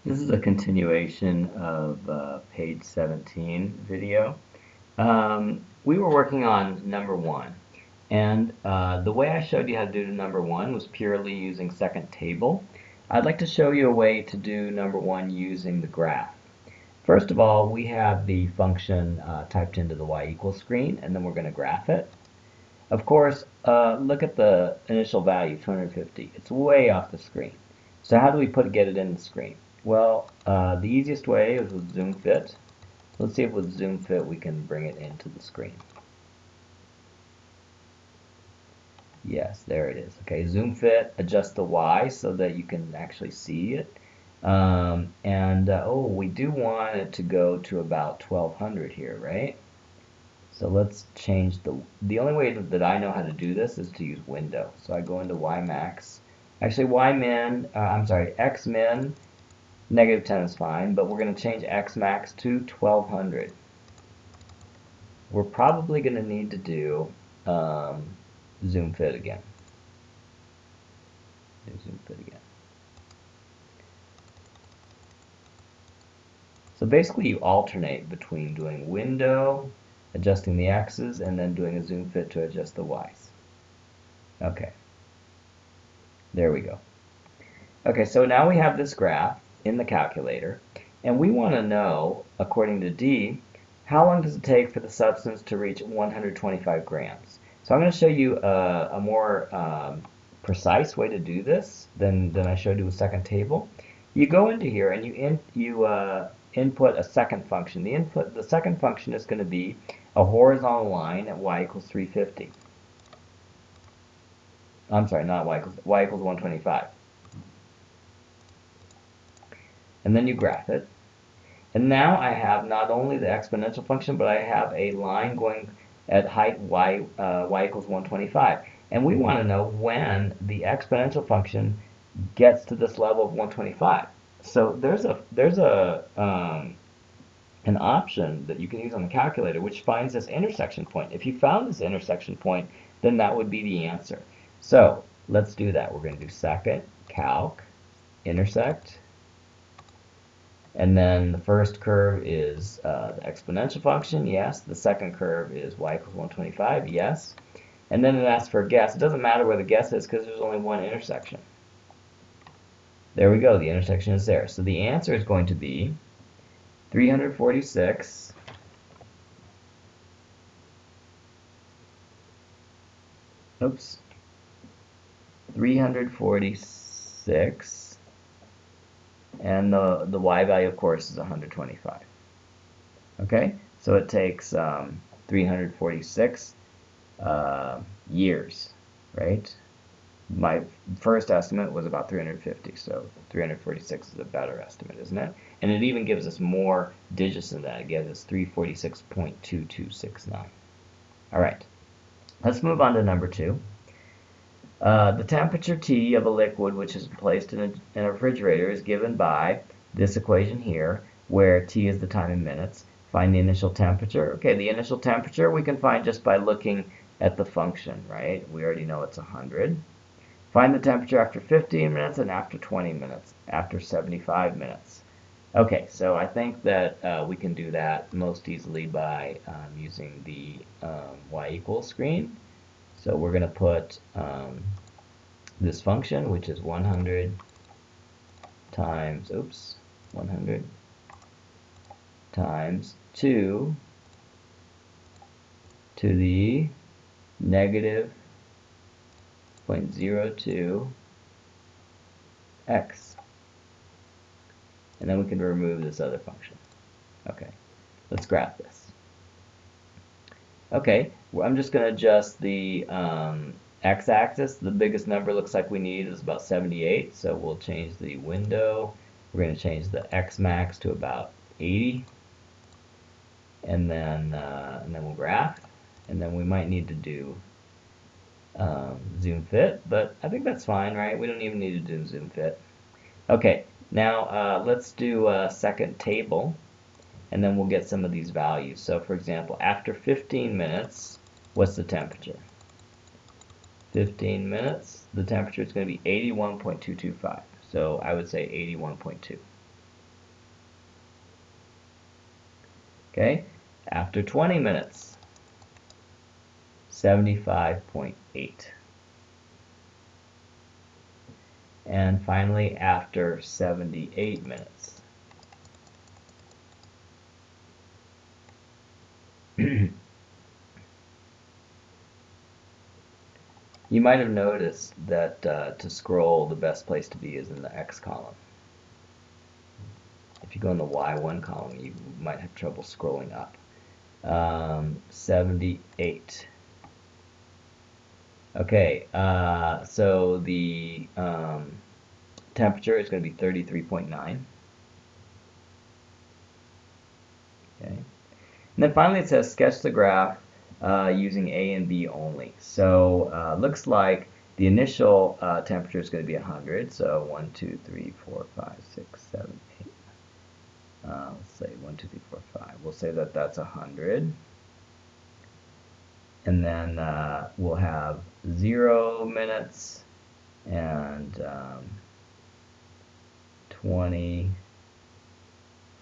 This is a continuation of page 17 video. We were working on number one, and the way I showed you how to do number one was purely using second table. I'd like to show you a way to do number one using the graph. First of all, we have the function typed into the y equals screen, and then we're going to graph it. Of course, look at the initial value, 250. It's way off the screen. So how do we get it in the screen? Well, the easiest way is with zoom fit. Let's see if with zoom fit we can bring it into the screen. Yes, there it is. Okay, zoom fit, adjust the Y so that you can actually see it. Oh, we do want it to go to about 1200 here, right? So let's change the only way that I know how to do this is to use window. So I go into Y max. Actually, Y min, I'm sorry, X min, negative 10 is fine, but we're going to change X max to 1200. We're probably going to need to do zoom fit again. Do zoom fit again. So basically you alternate between doing window, adjusting the X's, and then doing a zoom fit to adjust the Y's. Okay, there we go. Okay, so now we have this graph in the calculator, and we want to know, according to D, how long does it take for the substance to reach 125 grams? So I'm going to show you a more precise way to do this than I showed you with second table. You go into here and you input a second function. The second function is going to be a horizontal line at y equals 350. I'm sorry, not y equals 125. And then you graph it. And now I have not only the exponential function, but I have a line going at height y equals 125. And we want to know when the exponential function gets to this level of 125. So there's an option that you can use on the calculator which finds this intersection point. If you found this intersection point, then that would be the answer. So let's do that. We're going to do second, calc, intersect, and then the first curve is the exponential function, yes. The second curve is y equals 125, yes. And then it asks for a guess. It doesn't matter where the guess is because there's only one intersection. There we go, the intersection is there. So the answer is going to be 346 oops, 346, and the y value, of course, is 125. Okay, so it takes 346 years, right? My first estimate was about 350, so 346 is a better estimate, isn't it? And it even gives us more digits than that. It gives us 346.2269. All right, let's move on to number two. The temperature T of a liquid which is placed in a refrigerator is given by this equation here, where T is the time in minutes. Find the initial temperature. Okay, the initial temperature we can find just by looking at the function, right? We already know it's 100. Find the temperature after 15 minutes and after 20 minutes, after 75 minutes. Okay, so I think that we can do that most easily by using the y equals screen. So we're going to put this function, which is 100 times, 100 times 2 to the negative 0.02 x. And then we can remove this other function. Okay, let's graph this. Okay, well, I'm just going to adjust the x-axis. The biggest number looks like we need is about 78, so we'll change the window. We're going to change the x max to about 80, and then we'll graph, and then we might need to do zoom fit, but I think that's fine, right? We don't even need to do zoom fit. Okay, now let's do a second table, and then we'll get some of these values. So for example, after 15 minutes, what's the temperature? 15 minutes, the temperature is going to be 81.225. So I would say 81.2. Okay, after 20 minutes, 75.8. And finally, after 78 minutes. You might have noticed that to scroll, the best place to be is in the X column. If you go in the Y1 column, you might have trouble scrolling up. 78. Okay, so the temperature is going to be 33.9. Okay. And then finally it says sketch the graph using A and B only. So looks like the initial temperature is going to be 100. So 1, 2, 3, 4, 5, 6, 7, 8. Let's say 1, 2, 3, 4, 5. We'll say that that's 100. And then we'll have 0 minutes and 20,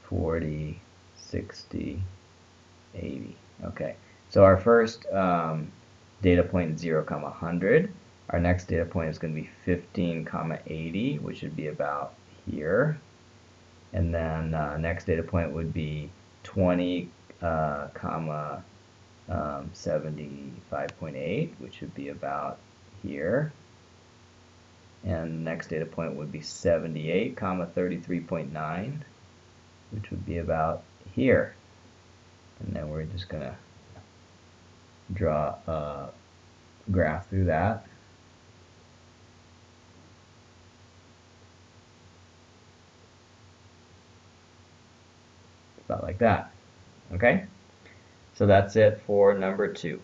40, 60, 80. Okay, so our first data point is 0, 100. Our next data point is going to be 15, 80, which would be about here. And then next data point would be 20, 75.8, which would be about here. And next data point would be 78, 33.9, which would be about here. And then we're just going to draw a graph through that. About like that. Okay? So that's it for number 2.